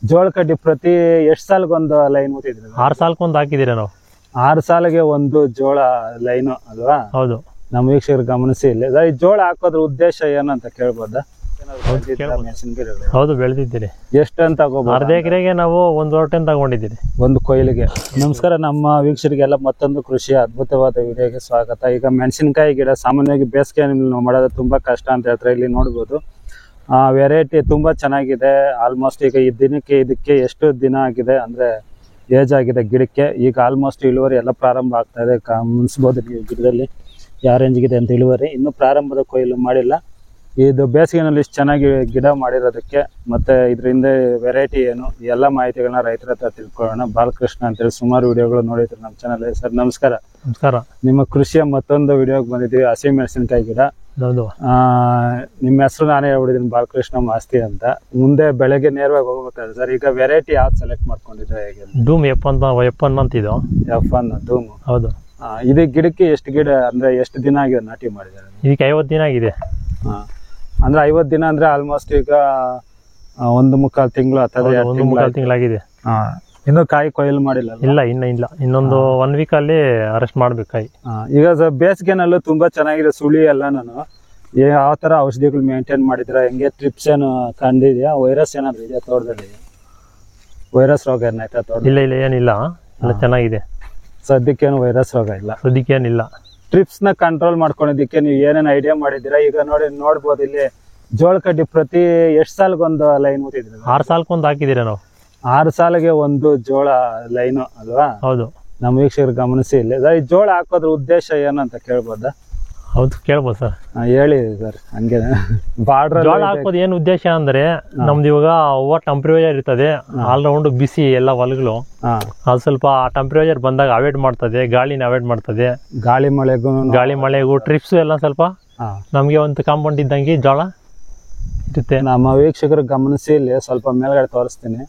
ಜೋಳ ಕಡ್ಡಿ ಪ್ರತಿ ಎಷ್ಟು ಸಾಲಿಗೊಂದು ಲೈನ್ ಊತಿದ್ರಿ? 6 ಸಾಲಕ್ಕೊಂದು ಹಾಕಿದ್ದೀರಾ ನಾವು. 6 ಸಾಲಿಗೆ ಒಂದು ಜೋಳ ಲೈನು ಅಲ್ವಾ? ಹೌದು. ನಮ್ಮ ವೀಕ್ಷಕರು ಗಮನಿಸಿ ಇಲ್ಲಿ ಈ ಜೋಳ ಹಾಕೋದ್ರ ಉದ್ದೇಶ ಏನು ಅಂತ ಕೇಳ್ಬೋದಾ? ಹೌದು, ಬೆಳೆದಿದ್ದೀರಿ. ಎಷ್ಟು ಅಂತ ತಗೋಬಹುದು? ಅರ್ಧ ಎಕರೆಗೆ ನಾವು 1 ಲೋಟನ್ ತಗೊಂಡಿದ್ದೀರಿ, ಒಂದು ಕೊಯ್ಲಿಗೆ. ನಮಸ್ಕಾರ, ನಮ್ಮ ವೀಕ್ಷಕರಿಗೆಲ್ಲ ಮತ್ತೊಂದು ಕೃಷಿ ಅದ್ಭುತವಾದ ವಿಡಿಯೋಗೆ ಸ್ವಾಗತ. ಈಗ ಮೆಣಸಿನಕಾಯಿ ಗಿಡ ಸಾಮಾನ್ಯವಾಗಿ ಬೇಸಿಗೆ ಮಾಡೋದು ತುಂಬಾ ಕಷ್ಟ ಅಂತ ಹೇಳ್ತಾರೆ. ಇಲ್ಲಿ ನೋಡ್ಬೋದು ವೆರೈಟಿ ತುಂಬಾ ಚೆನ್ನಾಗಿದೆ. ಆಲ್ಮೋಸ್ಟ್ ಈಗ ಈ ದಿನಕ್ಕೆ ಇದಕ್ಕೆ ಎಷ್ಟು ದಿನ ಆಗಿದೆ ಅಂದ್ರೆ ಏಜ್ ಆಗಿದೆ ಗಿಡಕ್ಕೆ. ಈಗ ಆಲ್ಮೋಸ್ಟ್ ಇಳುವರಿ ಎಲ್ಲ ಪ್ರಾರಂಭ ಆಗ್ತಾ ಇದೆ. ಗಮನಿಸ್ಬೋದು ನೀವು ಗಿಡದಲ್ಲಿ ಯಾವ ರೇಂಜ್ಗಿದೆ ಅಂತ ಇಳುವರಿ. ಇನ್ನು ಪ್ರಾರಂಭದ ಕೊಯ್ಲು ಮಾಡಿಲ್ಲ. ಇದು ಬೇಸಿಗೆನಲ್ಲಿ ಇಷ್ಟು ಚೆನ್ನಾಗಿ ಗಿಡ ಮಾಡಿರೋದಕ್ಕೆ ಮತ್ತೆ ಇದರಿಂದ ವೆರೈಟಿ ಏನು ಎಲ್ಲ ಮಾಹಿತಿಗಳನ್ನ ರೈತರ ಹತ್ರ ತಿಳ್ಕೊಳ್ಳೋಣ. ಬಾಲಕೃಷ್ಣ ಅಂತೇಳಿ ಸುಮಾರು ವಿಡಿಯೋಗಳು ನೋಡಿದ್ರು ನಮ್ಮ ಚಾನಲ್. ಸರ್ ನಮಸ್ಕಾರ. ನಮಸ್ಕಾರ. ನಿಮ್ಮ ಕೃಷಿಯ ಮತ್ತೊಂದು ವಿಡಿಯೋಗೆ ಬಂದಿದ್ದೀವಿ, ಹಸಿ ಮೆಣಸಿನಕಾಯಿ ಗಿಡ. ಹೌದು. ನಿಮ್ಮ ಹೆಸರು ನಾನೇ ಹೇಳ್ಬಿಟ್ಟಿದ್ದೀನಿ, ಬಾಲಕೃಷ್ಣ ಮಾಸ್ತಿ ಅಂತ. ಮುಂದೆ ಬೆಳಗ್ಗೆ ನೇರವಾಗಿ ಹೋಗ್ಬೇಕಾದ್ರೆ ಸರ್, ಈಗ ವೆರೈಟಿ ಯಾವ್ದು ಸೆಲೆಕ್ಟ್ ಮಾಡ್ಕೊಂಡಿದ್ರೆ ಹೇಗೆ? ಧೂಮ್ F1 ಅಂತಿದ್ದು. F1 ಧೂಮ್. ಹೌದು. ಇದು ಗಿಡಕ್ಕೆ ಎಷ್ಟು ಗಿಡ ಅಂದ್ರೆ ಎಷ್ಟು ದಿನ ಆಗಿದೆ ನಾಟಿ ಮಾಡಿದ್ದಾರೆ? ಇದಕ್ಕೆ 50 ದಿನ ಆಗಿದೆ. ಅಂದ್ರೆ 50 ದಿನ ಅಂದ್ರೆ ಆಲ್ಮೋಸ್ಟ್ ಈಗ 1.25 ತಿಂಗಳು ಅಥವಾ 1.25 ತಿಂಗಳಾಗಿದೆ. ಇನ್ನು ಕಾಯಿ ಕೊಯ್ಲು ಮಾಡಿಲ್ಲ? ಇಲ್ಲ, ಇಲ್ಲ. ಇನ್ನೊಂದು 1 ವೀಕ್ ಅಲ್ಲಿ ಅರೆಸ್ಟ್ ಮಾಡ್ಬೇಕು ಕಾಯಿ. ಈಗ ಬೇಸಿಗೆನಲ್ಲೂ ತುಂಬಾ ಚೆನ್ನಾಗಿದೆ ಸುಳಿ ಎಲ್ಲ. ನಾನು ಯಾವ ತರ ಔಷಧಿಗಳು ಮೇಂಟೈನ್ ಮಾಡಿದ್ರ, ಹೆಂಗೆ ಟ್ರಿಪ್ಸ್ ಏನು ಕಂಡಿದ್ಯಾ? ವೈರಸ್ ಏನಾದ್ರು ಇದೆಯಾ ತೋಟದಲ್ಲಿ? ವೈರಸ್ ರೋಗ ಏನಾಯ್ತಾ ತೋಟ? ಇಲ್ಲ, ಏನಿಲ್ಲ, ಎಲ್ಲ ಚೆನ್ನಾಗಿದೆ. ಸದ್ಯಕ್ಕೇನು ವೈರಸ್ ರೋಗ ಇಲ್ಲ? ಸದ್ಯಕ್ಕೇನಿಲ್ಲ. ಟ್ರಿಪ್ಸ್ ನ ಕಂಟ್ರೋಲ್ ಮಾಡ್ಕೊಂಡಿದ್ದಕ್ಕೆ ನೀವು ಏನೇನು ಐಡಿಯಾ ಮಾಡಿದ್ದೀರಾ? ಈಗ ನೋಡ್ಬೋದು ಇಲ್ಲಿ ಜೋಳ ಕಡ್ಡಿ ಪ್ರತಿ ಎಷ್ಟು ಸಾಲಿಗೊಂದು ಲೈನ್ ಊತಿದ್ರಿ? 6 ಸಾಲಕ್ಕೊಂದು ಹಾಕಿದ್ದೀರಾ ನಾವು. 6 ಸಾಲಿಗೆ ಒಂದು ಜೋಳ ಲೈನು ಅಲ್ವಾ? ಹೌದು. ನಮ್ಮ ವೀಕ್ಷಕರು ಗಮನಿಸಿ ಇಲ್ಲಿ ಈ ಜೋಳ ಹಾಕೋದ್ರ ಉದ್ದೇಶ ಏನು ಅಂತ ಕೇಳ್ಬೋದಾ? ಹೌದು, ಕೇಳ್ಬೋದು ಸರ್. ಹೇಳಿ ಸರ್. ಹಂಗೆ ಬಾರ್ಡರ್ ಜೋಳ ಹಾಕೋದು ಏನು ಉದ್ದೇಶ ಅಂದ್ರೆ, ನಮ್ದು ಇವಾಗ ಹೂವ ಟೆಂಪ್ರೇಚರ್ ಇರ್ತದೆ ಆಲ್ ರೌಂಡ್ ಬಿಸಿ ಎಲ್ಲ ಹೊಲಗಳು. ಅದು ಸ್ವಲ್ಪ ಟೆಂಪ್ರೇಚರ್ ಬಂದಾಗ ಅವಾಯ್ಡ್ ಮಾಡ್ತದೆ, ಗಾಳಿನ ಅವಾಯ್ಡ್ ಮಾಡ್ತದೆ. ಗಾಳಿ ಮಳೆಗೂ ಟ್ರಿಪ್ಸ್ ಎಲ್ಲ ಸ್ವಲ್ಪ ನಮ್ಗೆ ಒಂದು ಕಾಂಪೌಂಡ್ ಇದ್ದಂಗೆ ಜೋಳ ಇರುತ್ತೆ. ನಮ್ಮ ವೀಕ್ಷಕರು ಗಮನಿಸಿ ಇಲ್ಲಿ ಸ್ವಲ್ಪ ಮೇಲ್ಗಡೆ ತೋರಿಸ್ತೀನಿ.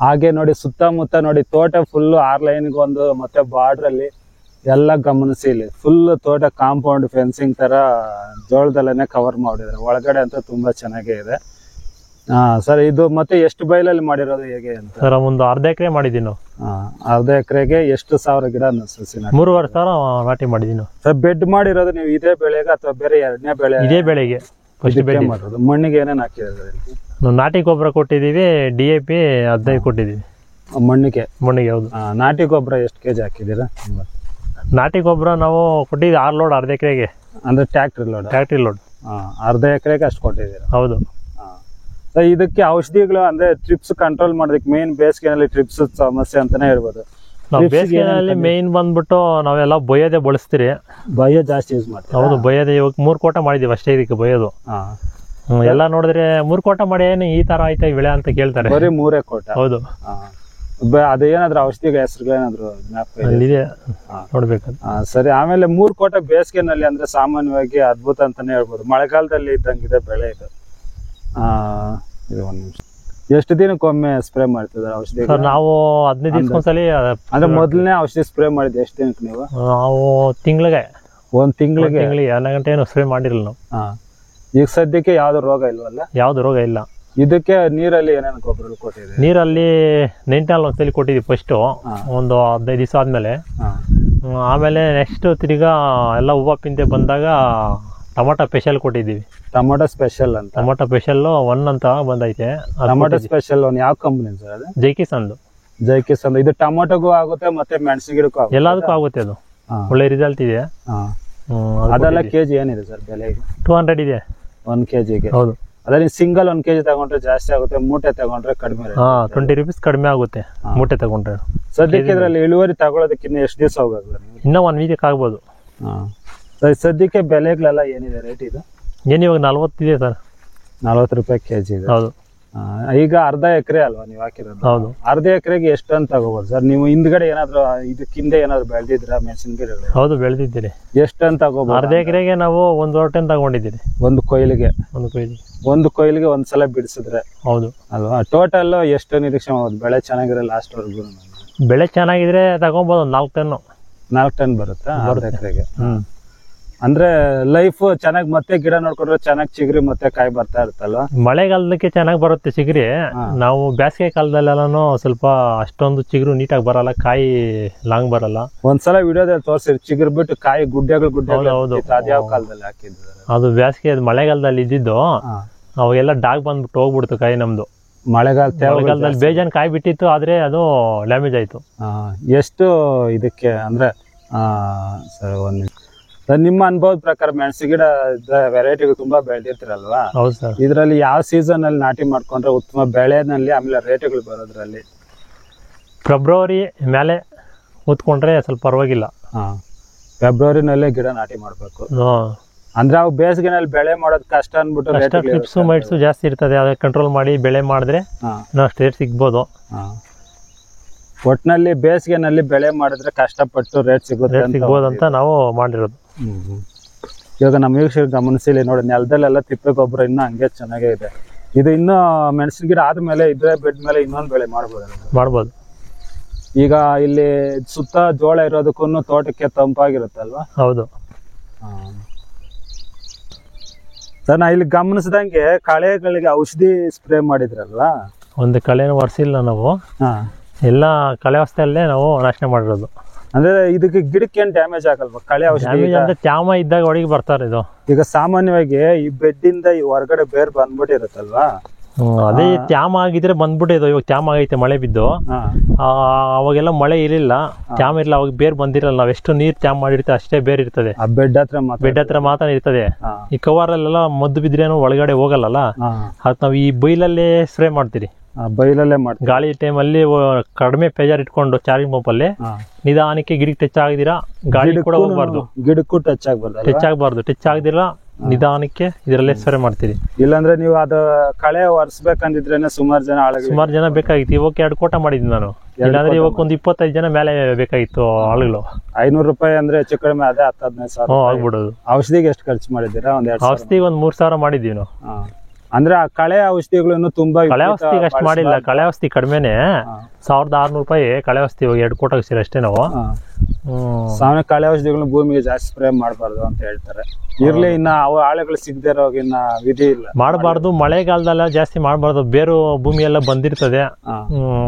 ಹಾಗೆ ನೋಡಿ ಸುತ್ತಮುತ್ತ ನೋಡಿ ತೋಟ ಫುಲ್ 6 ಲೈನ್ಗೆ ಒಂದು, ಮತ್ತೆ ಬಾರ್ಡರ್ ಅಲ್ಲಿ ಎಲ್ಲ ಗಮನಿಸಿ ಇಲ್ಲಿ ಫುಲ್ ತೋಟ ಕಾಂಪೌಂಡ್ ಫೆನ್ಸಿಂಗ್ ತರ ಜೋಳದಲ್ಲೇನೆ ಕವರ್ ಮಾಡಿದ್ದಾರೆ. ಒಳಗಡೆ ಅಂತ ತುಂಬಾ ಚೆನ್ನಾಗೇ ಇದೆ. ಸರ್ ಇದು ಮತ್ತೆ ಎಷ್ಟು ಬೈಲಲ್ಲಿ ಮಾಡಿರೋದು ಹೇಗೆ ಅಂತ? ಸರ್ ಒಂದು ಅರ್ಧ ಎಕರೆ ಮಾಡಿದೀನಿ ನಾವು. ಅರ್ಧ ಎಕರೆಗೆ ಎಷ್ಟು ಸಾವಿರ ಗಿಡ ಸಸಿ? 3,500 ನಾಟಿ ಮಾಡಿದೀನಿ. ಸರ್ ಬೆಡ್ ಮಾಡಿರೋದು ನೀವು ಇದೇ ಬೆಳೆಗೆ ಅಥವಾ ಬೇರೆ ಎರಡನೇ ಬೆಳೆ? ಇದೇ ಬೆಳೆಗೆ ಮಾಡೋದು. ಮಣ್ಣಿಗೆ ಏನೇನು ಹಾಕಿರೋದು? ನಾವು ನಾಟಿ ಗೊಬ್ಬರ ಕೊಟ್ಟಿದೀವಿ, DAP 15 ಕೊಟ್ಟಿದೀವಿ ಮಣ್ಣಿಗೆ. ಹೌದು. ನಾಟಿ ಗೊಬ್ಬರ ಎಷ್ಟು ಕೆಜಿ ಹಾಕಿದ್ದೀರಾ? ನಾಟಿ ಗೊಬ್ಬರ ನಾವು ಕೊಟ್ಟಿದ್ದೀವಿ 6 ಲೋಡ್ ಅರ್ಧ ಎಕರೆಗೆ. ಅಂದ್ರೆ ಟ್ಯಾಕ್ಟ್ರಿ ಲೋಡ್? ಅರ್ಧ ಎಕರೆಗೆ ಅಷ್ಟು ಕೊಟ್ಟಿದ್ದೀರಾ? ಹೌದು. ಇದಕ್ಕೆ ಔಷಧಿಗಳು ಅಂದ್ರೆ ಟ್ರಿಪ್ಸ್ ಕಂಟ್ರೋಲ್ ಮಾಡೋದಕ್ಕೆ ಮೇನ್ ಬೇಸಿಗೆನಲ್ಲಿ ಟ್ರಿಪ್ಸ್ ಸಮಸ್ಯೆ ಅಂತಾನೆ ಹೇಳ್ಬೋದು. ನಾವು ಬೇಸಿಗೆನಲ್ಲಿ ಮೇನ್ ಬಂದ್ಬಿಟ್ಟು ನಾವೆಲ್ಲ ಬೊಯ್ಯೋದೇ ಬಳಸ್ತೀರಿ. ಬೊಯ್ಯೋ ಜಾಸ್ತಿ ಯೂಸ್ ಮಾಡ್ತೀವಿ? ಹೌದು, ಬೊಯ್ಯೋದೇ. ಇವಾಗ 3 ಕೋಟ ಮಾಡಿದೀವಿ ಅಷ್ಟೇ ಇದಕ್ಕೆ ಬೊಯ್ಯೋದು. ಎಲ್ಲ ನೋಡಿದ್ರೆ 3 ಕೋಟ ಮಾಡಿ ಏನು ಈ ತರ ಆಯ್ತಾ ಬೆಳೆ ಅಂತ ಕೇಳ್ತಾರೆ. ಬರೀ 3 ಕೋಟ? ಹೌದು. ಅದೇನಾದ್ರು ಔಷಧಿಗಳ ಹೆಸರುಗಳೇನಾದ್ರು ಇದೆ ನೋಡ್ಬೇಕು. ಸರಿ. ಆಮೇಲೆ 3 ಕೋಟ ಬೇಸಿಗೆನಲ್ಲಿ ಅಂದ್ರೆ ಸಾಮಾನ್ಯವಾಗಿ ಅದ್ಭುತ ಅಂತಾನೆ ಹೇಳ್ಬೋದು. ಮಳೆಗಾಲದಲ್ಲಿ ಇದ್ದಂಗಿದೆ ಬೆಳೆ ಇದು. ಇದು 1 ನಿಮಿಷ. ಎಷ್ಟು ದಿನಕ್ಕೊಮ್ಮೆ ಸ್ಪ್ರೇ ಮಾಡ್ತಿದ್ದಾರೆ ಔಷಧಿ? ನಾವು 15 ದಿವಸಕ್ಕೊಂದ್ಸಲಿ. ಅಂದ್ರೆ ಮೊದಲನೇ ಔಷಧಿ ಸ್ಪ್ರೇ ಮಾಡಿದ್ದು ಎಷ್ಟು ದಿನಕ್ಕೆ ನೀವು? ನಾವು ತಿಂಗಳಿಗೆ 1 ತಿಂಗಳಿಗೆ 12 ಗಂಟೆ ಏನು ಸ್ಪ್ರೇ ಮಾಡಿರಲಿಲ್ಲ ನಾವು. ಈಗ ಸದ್ಯಕ್ಕೆ ಯಾವ್ದು ರೋಗ ಇಲ್ವಲ್ಲ? ಯಾವ್ದು ರೋಗ ಇಲ್ಲ. ಇದಕ್ಕೆ ನೀರಲ್ಲಿ ಏನೇನು ಗೊಬ್ಬರ ಕೊಟ್ಟಿದೆ? ನೀರಲ್ಲಿ 9 ಒಂದ್ಸಲಿ ಕೊಟ್ಟಿದ್ವಿ ಫಸ್ಟ್, ಒಂದು 15 ದಿವಸ ಆದ್ಮೇಲೆ. ಆಮೇಲೆ ನೆಕ್ಸ್ಟ್ ತಿರ್ಗಾ ಎಲ್ಲ ಹೂವು ಪಿಂದೆ ಬಂದಾಗ ಟೊಮಾಟೊ ಸ್ಪೆಷಲ್ ಕೊಟ್ಟಿದ್ದೀವಿ. ಟೊಮಾಟೊ ಸ್ಪೆಷಲ್ ಅಂತ? ಟೊಮಾಟೊ ಸ್ಪೆಷಲ್ 1 ಅಂತ ಬಂದೈತೆ. ಟೊಮಾಟೊ ಸ್ಪೆಷಲ್ 1 ಯಾವ ಕಂಪನಿ ಸರ್ ಅದು? ಜೈಕಿಸನ್. ಇದು ಟೊಮಾಟೊಗೂ ಆಗುತ್ತೆ ಮತ್ತೆ ಮೆಣಸಿನ ಗಿಡಕ್ಕೂ ಆಗುತ್ತೆ? ಎಲ್ಲದಕ್ಕೂ ಆಗುತ್ತೆ. ಅದು ಒಳ್ಳೆ ರಿಸಲ್ಟ್ ಇದೆ. ಅದೆಲ್ಲ ಕೆಜಿ ಏನಿದೆ ಸರ್ ಬೆಲೆ? 200 ಇದೆ 1 ಕೆಜಿಗೆ. ಹೌದು. ಅದೇ ನೀವು ಸಿಂಗಲ್ 1 ಕೆಜಿ ತಗೊಂಡ್ರೆ ಜಾಸ್ತಿ ಆಗುತ್ತೆ, ಮೂಟೆ ತಗೊಂಡ್ರೆ ಕಡಿಮೆ? 20 ರೂಪೀಸ್ ಕಡಿಮೆ ಆಗುತ್ತೆ ಮೂಟೆ ತಗೊಂಡ್ರೆ. ಸದ್ಯಕ್ಕೆ ಇದರಲ್ಲಿ ಇಳುವರಿ ತಗೊಳ್ಳೋದಕ್ಕೆ ಇನ್ನು ಎಷ್ಟು ದಿವಸ ಹೋಗಲ್ಲ? ಇನ್ನ 1 ವೀಕ್ ಆಗ್ಬೋದು. ಸದ್ಯಕ್ಕೆ ಬೆಲೆಗಳೆಲ್ಲ ಏನಿದೆ ರೇಟ್? ಇದು ಇವಾಗ 40 ಇದೆ ಸರ್. 40 ರೂಪಾಯಿ ಕೆಜಿ ಇದೆ. ಹೌದು. ಈಗ ಅರ್ಧ ಎಕರೆ ಅಲ್ವಾ ನೀವು ಹಾಕಿರೋದು? ಹೌದು. ಅರ್ಧ ಎಕರೆಗೆ ಎಷ್ಟು ಅಂತ ತಗೋಬಹುದು ಸರ್? ನೀವು ಹಿಂದ್ಗಡೆ ಏನಾದ್ರು ಇದಕ್ಕಿಂತ ಏನಾದ್ರು ಬೆಳೆದಿದ್ರ ಮೆಣಸಿನ ಗಿಡಗಳು? ಹೌದು, ಬೆಳೆದಿದ್ದೀರಿ. ಎಷ್ಟು ಅಂತ ತಗೋಬಹುದು? ಅರ್ಧ ಎಕರೆಗೆ ನಾವು 1 ಲೋಟನ್ ತಗೊಂಡಿದ್ದೀರಿ. ಒಂದು ಕೊಯ್ಲಿಗೆ? ಒಂದು ಕೊಯ್ಲಿಗೆ ಒಂದ್ಸಲ ಬಿಡಿಸಿದ್ರೆ? ಹೌದು ಅಲ್ವಾ? ಟೋಟಲ್ ಎಷ್ಟು ನಿರೀಕ್ಷೆ ಮಾಡ್ಬೋದು ಬೆಳೆ ಚೆನ್ನಾಗಿರೋ ಲಾಸ್ಟ್ ವರ್ಗು? ಬೆಳೆ ಚೆನ್ನಾಗಿದ್ರೆ ತಗೊಬೋದು 4 ಟನ್. 4 ಟನ್ ಬರುತ್ತಾ ಅರ್ಧ ಎಕರೆಗೆ? ಅಂದ್ರೆ ಲೈಫ್ ಚೆನ್ನಾಗಿ ಮತ್ತೆ ಗಿಡ ನೋಡ್ಕೊಂಡ್ರೆ ಚೆನ್ನಾಗಿ ಚಿಗುರಿ ಮತ್ತೆ ಕಾಯಿ ಬರ್ತಾ ಇರುತ್ತಲ್ವಾ? ಮಳೆಗಾಲದಕ್ಕೆ ಚೆನ್ನಾಗಿ ಬರುತ್ತೆ ಚಿಗುರಿ. ನಾವು ಬೇಸಿಗೆ ಕಾಲದಲ್ಲೆಲ್ಲಾನು ಸ್ವಲ್ಪ ಅಷ್ಟೊಂದು ಚಿಗುರು ನೀಟಾಗಿ ಬರಲ್ಲ, ಕಾಯಿ ಲಾಂಗ್ ಬರಲ್ಲ. ಒಂದ್ಸಲ ವಿಡಿಯೋದಲ್ಲಿ ತೋರಿಸಿರಿ ಚಿಗುರು ಬಿಟ್ಟು ಕಾಯಿ ಗುಡ್ಡೆಗಳು ಹೌದು. ಅದ್ಯಾವ ಕಾಲದಲ್ಲಿ ಹಾಕಿದ್ರು? ಅದು ಬೇಸಿಗೆ ಮಳೆಗಾಲದಲ್ಲಿ ಇದ್ದಿದ್ದು, ಅವಾಗೆಲ್ಲ ಡಾಗ್ ಬಂದ್ಬಿಟ್ಟು ಹೋಗ್ಬಿಡ್ತು ಕಾಯಿ ನಮ್ದು. ಮಳೆಗಾಲದಲ್ಲಿ ಬೇಜಾನ್ ಕಾಯಿ ಬಿಟ್ಟಿತ್ತು, ಆದ್ರೆ ಅದು ಡ್ಯಾಮೇಜ್ ಆಯ್ತು. ಎಷ್ಟು ಇದಕ್ಕೆ ಅಂದ್ರೆ ಸರ್ ನಿಮ್ಮ ಅನುಭವದ ಪ್ರಕಾರ ಮೆಣಸು ಗಿಡ ವೆರೈಟಿ ತುಂಬಾ ಬೆಳೆದಿರ್ತೀರಲ್ವಾ? ಹೌದು ಸರ್. ಇದ್ರಲ್ಲಿ ಯಾವ ಸೀಸನ್ ಅಲ್ಲಿ ನಾಟಿ ಮಾಡ್ಕೊಂಡ್ರೆ ಉತ್ತಮ ಬೆಳೆನಲ್ಲಿ ಆಮೇಲೆ ರೇಟ್ಗಳು ಬರೋದ್ರಲ್ಲಿ? ಫೆಬ್ರವರಿ ಮೇಲೆ ಕೂತ್ಕೊಂಡ್ರೆ ಸ್ವಲ್ಪ ಪರವಾಗಿಲ್ಲ. ಫೆಬ್ರವರಿನಲ್ಲೇ ಗಿಡ ನಾಟಿ ಮಾಡ್ಬೇಕು. ಅಂದ್ರೆ ಅವು ಬೇಸಿಗೆನಲ್ಲಿ ಬೆಳೆ ಮಾಡೋದು ಕಷ್ಟ ಅನ್ಬಿಟ್ಟು ಟ್ರಿಪ್ಸು ಮೈಟ್ಸು ಜಾಸ್ತಿ ಇರ್ತದೆ, ಅದಕ್ಕೆ ಕಂಟ್ರೋಲ್ ಮಾಡಿ ಬೆಳೆ ಮಾಡಿದ್ರೆ ನಾವು ರೇಟ್ ಸಿಗ್ಬೋದು. ಒಟ್ಟಿನಲ್ಲಿ ಬೇಸಿಗೆನಲ್ಲಿ ಬೆಳೆ ಮಾಡಿದ್ರೆ ಕಷ್ಟಪಟ್ಟು ರೇಟ್ ಸಿಗ್ಬೋದು ಅಂತ ನಾವು ಮಾಡಿರೋದು. ಇವಾಗ ನಮ್ಮ ವೀಕ್ಷಕರು ಗಮನಿಸಿಲಿ ನೋಡಿ, ನೆಲದಲ್ಲೆಲ್ಲ ತಿಪ್ಪೆ ಗೊಬ್ಬರ ಇನ್ನೂ ಹಂಗೆ ಚೆನ್ನಾಗೇ ಇದೆ. ಇದು ಇನ್ನೂ ಮೆಣಸಿನ ಗಿಡ ಆದ್ಮೇಲೆ ಇದ್ರೆ ಬೆಡ್ ಮೇಲೆ ಇನ್ನೊಂದು ಬೆಳೆ ಮಾಡ್ಬೋದು. ಈಗ ಇಲ್ಲಿ ಸುತ್ತ ಜೋಳ ಇರೋದಕ್ಕೂ ತೋಟಕ್ಕೆ ತಂಪಾಗಿರುತ್ತಲ್ವಾ? ಹೌದು ಸರ್. ನಾ ಇಲ್ಲಿ ಗಮನಿಸಿದಂಗೆ ಕಳೆಗಳಿಗೆ ಔಷಧಿ ಸ್ಪ್ರೇ ಮಾಡಿದ್ರಲ್ವಾ? ಒಂದು ಕಳೆನೂ ಒರೆಸಿಲ್ಲ ನಾವು, ಎಲ್ಲ ಕಳೆ ಔಷಧಿಯಲ್ಲೇ ನಾವು ನಾಶನ ಮಾಡಿರೋದು. ಅಂದ್ರೆ ಇದಕ್ಕೆ ಗಿಡಕ್ಕೆ ಏನ್ ಡ್ಯಾಮೇಜ್ ಆಗಲ್ವಾ ಕಳೆ ಔಷಧಿ? ಅಂದ್ರೆ ತ್ಯಾಮ ಇದ್ದಾಗ ಒಳಗೆ ಬರ್ತಾರೆ ಇದು. ಈಗ ಸಾಮಾನ್ಯವಾಗಿ ಈ ಬೆಡ್ಡಿಂದ ಈ ಹೊರಗಡೆ ಬೇರ್ ಬಂದ್ಬಿಟ್ಟಿರುತ್ತಲ್ವಾ? ಅದೇ ತ್ಯಾಮ ಆಗಿದ್ರೆ ಬಂದ್ಬಿಟ್ಟಿದ್ದು. ಇವಾಗ ತ್ಯಾಮ ಆಗೈತೆ ಮಳೆ ಬಿದ್ದು, ಅವಾಗೆಲ್ಲ ಮಳೆ ಇರಲಿಲ್ಲ, ತ್ಯಾಮ ಇರಲಿಲ್ಲ, ಅವಾಗ ಬೇರ್ ಬಂದಿರಲ್ಲ. ನಾವ್ ಎಷ್ಟು ನೀರ್ ತ್ಯಾಮ ಮಾಡಿರ್ತೇವೆ ಅಷ್ಟೇ ಬೇರ್ ಇರ್ತದೆ. ಬೆಡ್ ಹತ್ರ ಮಾತ್ರ ಇರ್ತದೆ. ಈ ಕವರಲ್ಲೆಲ್ಲ ಮದ್ದು ಬಿದ್ರೇನು ಒಳಗಡೆ ಹೋಗಲ್ಲ, ಅದಕ್ಕೆ ನಾವು ಈ ಬೈಲಲ್ಲೇ ಸ್ಪ್ರೇ ಮಾಡ್ತೀರಿ. ಬೈಲಲ್ಲೇ ಮಾಡ್ತೀವಿ. ಗಾಳಿ ಟೈಮಲ್ಲಿ ಕಡಿಮೆ ಪ್ರೆಷರ್ ಇಟ್ಕೊಂಡು ಚಾರ್ಜಿಂಗ್ ಪಂಪಲ್ಲಿ ನಿಧಾನಕ್ಕೆ ಗಿಡಕ್ಕೆ ಟಚ್ ಆಗದಿರಾ, ಗಾಳಿ ಕೂಡ ಹೋಗ್ಬಾರ್ದು, ಗಿಡಕ್ಕೂ ಟಚ್ ಆಗದಿರ ನಿಧಾನಕ್ಕೆ ಇದರಲ್ಲೇ ಸ್ಪ್ರೇ ಮಾಡ್ತೀರಿ. ಇಲ್ಲಾಂದ್ರೆ ನೀವು ಅದು ಕಳೆ ಒರೆಸ್ಬೇಕಂದಿದ್ರೇನೆ ಸುಮಾರು ಜನ ಬೇಕಾಗಿತ್ತು. ಇವಾಗ 2 ಕೋಟ ಮಾಡಿದ್ವಿ ನಾನು, ಇಲ್ಲಾಂದ್ರೆ ಇವಾಗ ಒಂದು 25 ಜನ ಮೇಲೆ ಬೇಕಾಗಿತ್ತು ಆಳುಗಳು. 500 ರೂಪಾಯಿ ಅಂದ್ರೆ ಹೆಚ್ಚು ಕಡಿಮೆ ಅದೇ 10-15 ಸಾವಿರ ಆಗ್ಬಿಡೋದು. ಔಷಧಿಗೆ ಎಷ್ಟು ಖರ್ಚು ಮಾಡಿದ್ದೀರಾ? ಔಷಧಿಗೆ ಒಂದು 3,000 ಮಾಡಿದ್ವಿ ನಾವು. ಅಂದ್ರೆ ಆ ಕಳೆ ಔಷಧಿಗಳನ್ನು ತುಂಬಾ ಕಳೆ ಔಷಧಿಗೆ ಅಷ್ಟು ಮಾಡಿಲ್ಲ, ಕಳೆ ಔಷಧಿ ಕಡಿಮೆನೆ 1,600 ರೂಪಾಯಿ ಕಳೆ ಔಷಧಿ 2 ಕೋಟ ಅಷ್ಟೇ ನಾವು. ಸಾಮಾನ್ಯ ಕಳೆ ಔಷಧಿಗಳನ್ನ ಭೂಮಿಗೆ ಜಾಸ್ತಿ ಸ್ಪ್ರೇ ಮಾಡಬಾರ್ದು ಅಂತ ಹೇಳ್ತಾರೆ. ಇರ್ಲಿ, ಇನ್ನ ಅವು ಆಳೆಗಳು ಸಿಗದೆ ಇರೋವಾಗ ಇನ್ನ ವಿಧಿ ಇಲ್ಲ, ಮಾಡಬಾರ್ದು. ಮಳೆಗಾಲದಲ್ಲ ಜಾಸ್ತಿ ಮಾಡಬಾರ್ದು, ಬೇರು ಭೂಮಿ ಎಲ್ಲ ಬಂದಿರ್ತದೆ,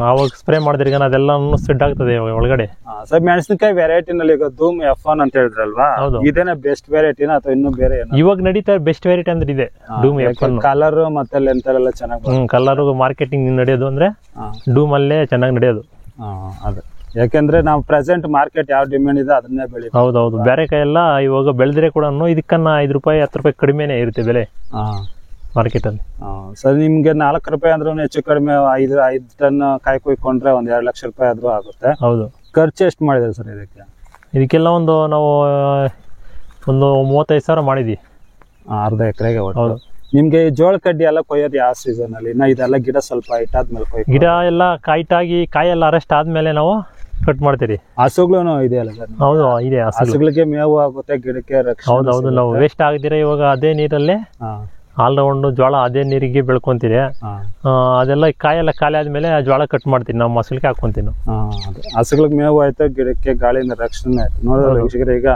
ಅವಾಗ ಸ್ಪ್ರೇ ಮಾಡಿದ್ರೆ ಅದೆಲ್ಲ ಸ್ಪ್ರೆಡ್ ಆಗ್ತದೆ ಒಳಗಡೆ. ಸರ್, ಮೆಣಸಿನಕಾಯಿ ವೆರೈಟಿನಲ್ಲಿ ಈಗ ಧೂಮ್ F1 ಅಂತ ಹೇಳಿದ್ರಲ್ವಾ? ಇದೇನ ಬೆಸ್ಟ್ ವೆರೈಟಿನ ಅಥವಾ ಇನ್ನೂ ಬೇರೆ? ಇವಾಗ ನಡೀತಾ ಬೆಸ್ಟ್ ವೆರೈಟಿ ಅಂದ್ರೆ ಇದೆ ಡೂಮ್ F1. ಕಲರ್ ಮತ್ತೆ ಲೆಂತ್ ಎಲ್ಲ ಚೆನ್ನಾಗಿ, ಕಲರ್ ಮಾರ್ಕೆಟಿಂಗ್ ನಡೆಯೋದು ಅಂದ್ರೆ ಡೂಮ್ ಅಲ್ಲೇ ಚೆನ್ನಾಗಿ ನಡೆಯೋದು. ಅದೇ, ಯಾಕೆಂದ್ರೆ ನಾವು ಪ್ರೆಸೆಂಟ್ ಮಾರ್ಕೆಟ್ ಯಾವ ಡಿಮ್ಯಾಂಡ್ ಇದೆ ಅದನ್ನೇ ಬೆಳಿ. ಹೌದೌದು. ಬೇರೆ ಕೈ ಎಲ್ಲ ಇವಾಗ ಬೆಳೆದ್ರೆ ಕೂಡ ಇದಕ್ಕನ್ನ 5 ರೂಪಾಯಿ 10 ರೂಪಾಯಿ ಕಡಿಮೆನೆ ಇರುತ್ತೆ ಬೆಲೆ ಮಾರ್ಕೆಟ್ ಅಲ್ಲಿ. ಸರ್, ನಿಮ್ಗೆ 4 ರೂಪಾಯಿ ಅಂದ್ರೂ ಹೆಚ್ಚು ಕಡಿಮೆ 5 ಟನ್ ಕಾಯಿ ಕುಯ್ಕೊಂಡ್ರೆ ಒಂದ್ 2 ಲಕ್ಷ ರೂಪಾಯಿ ಆದ್ರೂ ಆಗುತ್ತೆ. ಹೌದು. ಖರ್ಚು ಎಷ್ಟು ಮಾಡಿದ್ರೆ ಸರ್ ಇದಕ್ಕೆಲ್ಲ ನಾವು ಒಂದು 35,000 ಮಾಡಿದ್ವಿ, ಅರ್ಧ ಎಕರೆಗೆ. ಹೌದು. ನಿಮ್ಗೆ ಜೋಳ ಕಡ್ಡಿ ಎಲ್ಲ ಕೊಯ್ಯೋದು ಯಾವ ಸೀಸನ್ ಅಲ್ಲಿ? ಇದೆಲ್ಲ ಗಿಡ ಸ್ವಲ್ಪ ಹೈಟ್ ಆದ್ಮೇಲೆ ಗಿಡ ಎಲ್ಲ ಹೈಟಾಗಿ ಕಾಯಿ ಎಲ್ಲ ಅರೆಸ್ಟ್ ಆದ್ಮೇಲೆ ನಾವು ಕಟ್ ಮಾಡ್ತೀರಿ. ಹಸುಗಳು ಇದೆಯಲ್ಲ ಸರ್? ಹೌದು, ಇದೆ. ಹಸುಗಳಿಗೆ ಮೇವು ಆಗುತ್ತೆ, ಗಿಡಕ್ಕೆ ರಕ್ಷಣೆ. ಹೌದೌದು. ನಾವು ವೇಸ್ಟ್ ಆಗದಿರ ಇವಾಗ ಅದೇ ನೀರಲ್ಲೇ ಆಲ್ರೌಂಡ್ ಜೋಳ ಅದೇ ನೀರಿಗೆ ಬೆಳ್ಕೊಂತೀರಿ. ಅದೆಲ್ಲ ಕಾಯೆಲ್ಲ ಖಾಲಿ ಆದ್ಮೇಲೆ ಆ ಜೋಳ ಕಟ್ ಮಾಡ್ತೀವಿ, ನಾವು ಮಸಲಿಗೆ ಹಾಕೊಂತೀವಿ. ಹಸುಗಳಿಗೆ ಮೇವು ಆಯ್ತು, ಗಿಡಕ್ಕೆ ಗಾಳಿಯಿಂದ ರಕ್ಷಣೆ ಆಯ್ತು. ನೋಡಿದ್ರೆ ವೀಕ್ಷಕರೇ, ಈಗ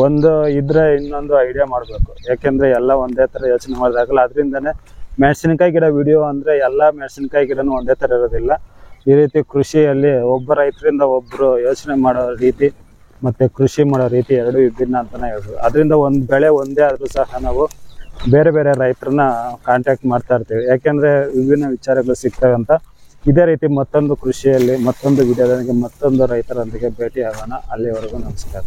ಒಂದು ಇದ್ರೆ ಇನ್ನೊಂದು ಐಡಿಯಾ ಮಾಡ್ಬೇಕು, ಯಾಕೆಂದ್ರೆ ಎಲ್ಲ ಒಂದೇ ತರ ಯೋಚನೆ ಮಾಡಿದಾಗಲ್ಲ. ಅದರಿಂದನೇ ಮೆಣಸಿನಕಾಯಿ ಗಿಡ ವಿಡಿಯೋ ಅಂದ್ರೆ ಎಲ್ಲ ಮೆಣಸಿನಕಾಯಿ ಗಿಡನೂ ಒಂದೇ ತರ ಇರೋದಿಲ್ಲ. ಈ ರೀತಿ ಕೃಷಿಯಲ್ಲಿ ಒಬ್ಬ ರೈತರಿಂದ ಒಬ್ರು ಯೋಚನೆ ಮಾಡೋ ರೀತಿ ಮತ್ತೆ ಕೃಷಿ ಮಾಡೋ ರೀತಿ ಎರಡು ವಿಭಿನ್ನ ಅಂತಾನೆ ಹೇಳ್ಬೋದು. ಅದರಿಂದ ಒಂದು ಬೆಳೆ ಒಂದೇ ಆದ್ರೂ ಸಹ ನಾವು ಬೇರೆ ಬೇರೆ ರೈತರನ್ನ ಕಾಂಟ್ಯಾಕ್ಟ್ ಮಾಡ್ತಾ ಇರ್ತೀವಿ, ಯಾಕೆಂದ್ರೆ ವಿಭಿನ್ನ ವಿಚಾರಗಳು ಸಿಗ್ತವೆ ಅಂತ. ಇದೇ ರೀತಿ ಮತ್ತೊಂದು ಕೃಷಿಯಲ್ಲಿ ಮತ್ತೊಂದು ವಿಡಿಯೋದೊಂದಿಗೆ ಮತ್ತೊಂದು ರೈತರೊಂದಿಗೆ ಭೇಟಿ ಆಗೋಣ. ಅಲ್ಲಿವರೆಗೂ ನಮಸ್ಕಾರ.